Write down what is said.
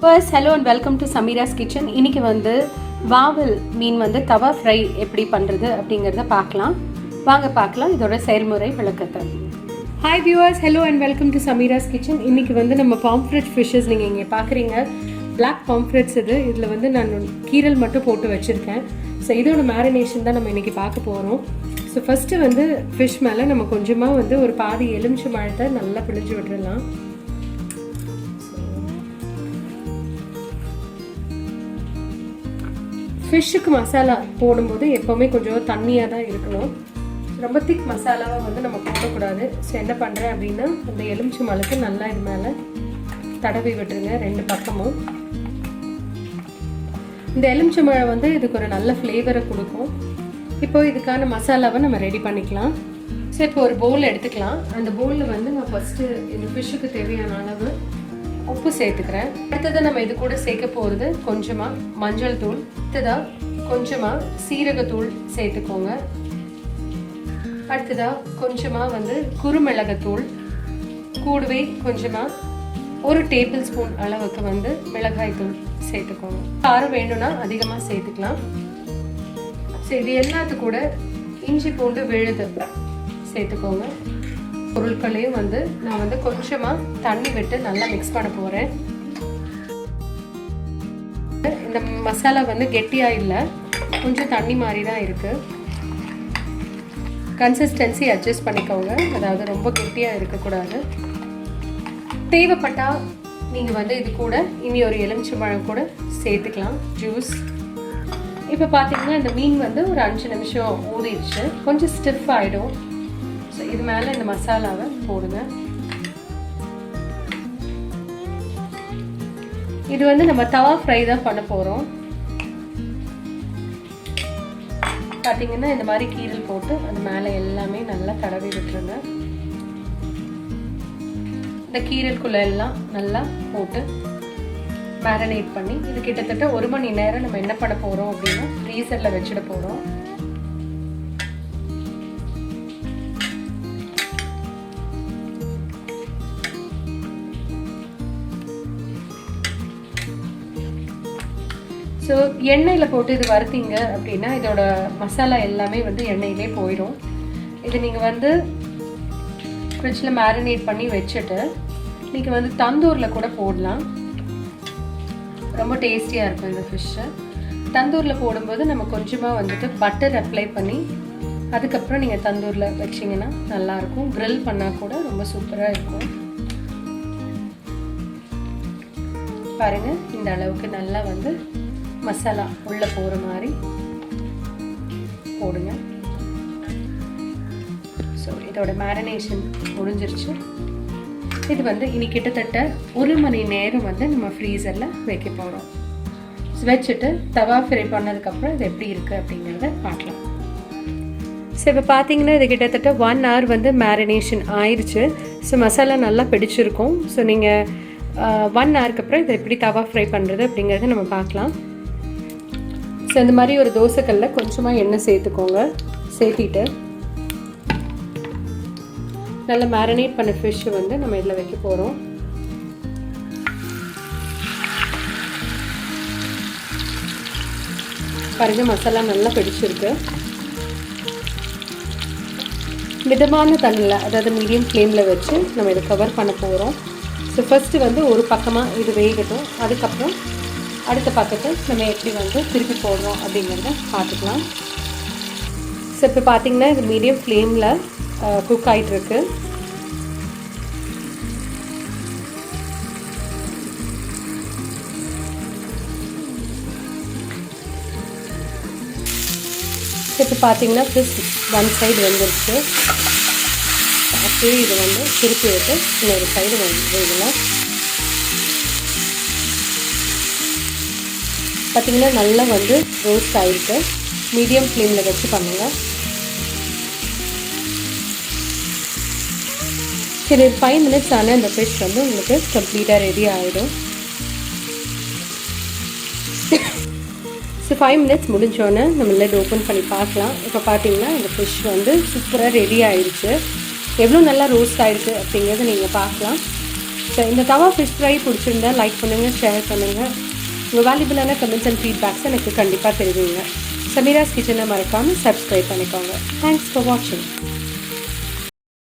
First, hello and welcome to Samira's Kitchen. இன்னைக்கு வந்து வாவல் மீன் வந்து தவா ஃப்ரை எப்படி பண்ணுறது அப்படிங்கிறத பார்க்கலாம். வாங்க பார்க்கலாம் இதோட செயல்முறை விளக்கத்தை. Hi viewers, hello and welcome to Samira's Kitchen. இன்றைக்கி வந்து நம்ம பாம்ஃப்ரெட் ஃபிஷ்ஷஸ் நீங்கள் இங்கே பார்க்குறீங்க. பிளாக் பாம்ஃப்ரெட்ஸ் இதில் வந்து நான் கீரல் மட்டும் போட்டு வச்சுருக்கேன். ஸோ இதோட மேரினேஷன் தான் நம்ம இன்றைக்கி பார்க்க போகிறோம். ஸோ ஃபஸ்ட்டு வந்து ஃபிஷ் மேலே நம்ம கொஞ்சமாக வந்து ஒரு பாதி எலுமிச்சை பழத்தை நல்லா பிழிஞ்சு விட்டுடலாம். ஃபிஷ்ஷுக்கு மசாலா போடும்போது எப்போவுமே கொஞ்சம் தண்ணியாக தான் இருக்கணும். ரொம்ப திக் மசாலாவை வந்து நம்ம போடக்கூடாது. ஸோ என்ன பண்ணுறேன் அப்படின்னா அந்த எலுமிச்சை மலைக்கு நல்லா இது மேலே தடவி விட்டுருங்க ரெண்டு பக்கமும். இந்த எலுமிச்சை மழை வந்து இதுக்கு ஒரு நல்ல ஃப்ளேவரை கொடுக்கும். இப்போது இதுக்கான மசாலாவை நம்ம ரெடி பண்ணிக்கலாம். ஸோ இப்போ ஒரு பவுல் எடுத்துக்கலாம். அந்த பவுலில் வந்து நான் ஃபஸ்ட்டு இந்த ஃபிஷ்ஷுக்கு தேவையான அளவு உப்பு சேர்த்துக்கிறேன். அடுத்தது நம்ம இது கூட சேர்க்க போகிறது கொஞ்சமாக மஞ்சள் தூள், அடுத்ததாக கொஞ்சமாக சீரகத்தூள் சேர்த்துக்கோங்க. அடுத்ததாக கொஞ்சமாக வந்து குறுமிளகுத்தூள், கூடவே கொஞ்சமாக ஒரு டேபிள் ஸ்பூன் அளவுக்கு வந்து மிளகாய் தூள் சேர்த்துக்கோங்க. காரம் வேணும்னா அதிகமாக சேர்த்துக்கலாம். சரி, இது எல்லாத்து கூட இஞ்சி பூண்டு விழுது சேர்த்துக்கோங்க. பொருட்களையும் வந்து நான் வந்து கொஞ்சமாக தண்ணி விட்டு நல்லா மிக்ஸ் பண்ண போகிறேன். இந்த மசாலா வந்து கெட்டியாக இல்லை, கொஞ்சம் தண்ணி மாதிரி தான் இருக்குது. கன்சிஸ்டன்சி அட்ஜஸ்ட் பண்ணிக்கோங்க, அதாவது ரொம்ப கெட்டியாக இருக்கக்கூடாது. தேவைப்பட்டால் நீங்கள் வந்து இது கூட இனி ஒரு எலுமிச்சை பழம் கூட சேர்த்துக்கலாம், ஜூஸ். இப்போ பார்த்தீங்கன்னா இந்த மீன் வந்து ஒரு 5 நிமிஷம் ஊறிடுச்சு, கொஞ்சம் ஸ்டிஃப் ஆகிடும். ஸோ இது மேலே இந்த மசாலாவை போடுங்க. இது வந்து நம்ம தவா ஃப்ரை தான் பண்ண போகிறோம். பார்த்தீங்கன்னா இந்த மாதிரி கீரல் போட்டு அது மேலே எல்லாமே நல்லா தடவி விட்டுருங்க. இந்த கீரலுக்குள்ளே எல்லாம் நல்லா போட்டு மேரினேட் பண்ணி இது கிட்டத்தட்ட 1 மணி நேரம் நம்ம என்ன பண்ண போகிறோம் அப்படின்னா ஃப்ரீசரில் வச்சுட போகிறோம். ஸோ எண்ணெயில் போட்டு இது வறுத்தீங்க அப்படின்னா இதோட மசாலா எல்லாமே வந்து எண்ணெயிலே போயிடும். இது நீங்கள் வந்து ஃப்ரிட்ஜில் மேரினேட் பண்ணி வச்சுட்டு நீங்கள் வந்து தந்தூரில் கூட போடலாம். ரொம்ப டேஸ்டியாக இருக்கும் இந்த ஃபிஷ்ஷை. தந்தூரில் போடும்போது நம்ம கொஞ்சமாக வந்துட்டு பட்டர் அப்ளை பண்ணி அதுக்கப்புறம் நீங்கள் தந்தூரில் வச்சிங்கன்னா நல்லாயிருக்கும். க்ரில் பண்ணால் கூட ரொம்ப சூப்பராக இருக்கும். பாருங்கள், இந்த அளவுக்கு நல்லா வந்து மசாலா உள்ளே போகிற மாதிரி போடுங்க. ஸோ இதோட மேரினேஷன் முடிஞ்சிருச்சு. இது வந்து இனி கிட்டத்தட்ட 1 மணி நேரம் வந்து நம்ம ஃப்ரீசரில் வைக்க போகிறோம். வச்சுட்டு தவா ஃப்ரை பண்ணதுக்கப்புறம் இது எப்படி இருக்குது அப்படிங்கிறத பார்க்கலாம். ஸோ இப்போ பார்த்தீங்கன்னா இது கிட்டத்தட்ட 1 hour வந்து மேரினேஷன் ஆயிடுச்சு. ஸோ மசாலா நல்லா பிடிச்சிருக்கும். ஸோ நீங்கள் 1 hourக்கு அப்புறம் இதை எப்படி தவா ஃப்ரை பண்ணுறது அப்படிங்கிறத நம்ம பார்க்கலாம். ஸோ இந்த மாதிரி ஒரு தோசைக்கல்லில் கொஞ்சமாக எண்ணெய் சேர்த்துக்கோங்க. சேர்த்திட்டு நல்லா மேரினேட் பண்ண ஃபிஷ்ஷை வந்து நம்ம இதில் வைக்க போகிறோம். பாருங்கள், மசாலா நல்லா பிடிச்சிருக்கு. மிதமான தண்ணியில், அதாவது மீடியம் ஃப்ளேமில் வச்சு நம்ம இதை கவர் பண்ண போகிறோம். ஸோ ஃபஸ்ட்டு வந்து ஒரு பக்கமாக இது வேகட்டும். அதுக்கப்புறம் அடுத்த பக்கத்தை நம்ம எப்படி வந்து திருப்பி போடுறோம் அப்படிங்கிறத பார்த்துக்கலாம். ஸோ இப்போ பார்த்தீங்கன்னா இது மீடியம் ஃப்ளேமில் குக் ஆகிட்டுருக்கு. இப்போ பார்த்தீங்கன்னா ஃபிஷ் 1 சைடு வந்துருச்சு. அப்படியே இது வந்து திருப்பி விட்டு இன்னொரு சைடு வேகலாம். பார்த்திங்கன்னா நல்லா வந்து ரோஸ்ட் ஆகிருக்கு. மீடியம் ஃப்ளேமில் வச்சு பண்ணுங்கள். சரி, 5 minutes ஆனால் இந்த ஃபிஷ் வந்து உங்களுக்கு கம்ப்ளீட்டாக ரெடி ஆகிடும். ஸோ 5 minutes முடிஞ்சோன்னே நம்ம லெட் ஓப்பன் பண்ணி பார்க்கலாம். இப்போ பார்த்தீங்கன்னா இந்த ஃபிஷ் வந்து சூப்பராக ரெடி ஆகிடுச்சு. எவ்வளோ நல்லா ரோஸ்ட் ஆகிருக்கு அப்படிங்கிறத நீங்கள் பார்க்கலாம். ஸோ இந்த தவா ஃபிஷ் ஃப்ரை பிடிச்சிருந்தா லைக் பண்ணுங்கள், ஷேர் பண்ணுங்கள். உங்கள் வேல்யூபிளான கமெண்ட்ஸ் அண்ட் ஃபீட்பேக்ஸை எனக்கு கண்டிப்பாக தெரிவிங்க. சமீராஸ் கிச்சனை மறக்காமல் சப்ஸ்கிரைப் பண்ணிக்கோங்க. தேங்க்ஸ் ஃபார் வாட்சிங்.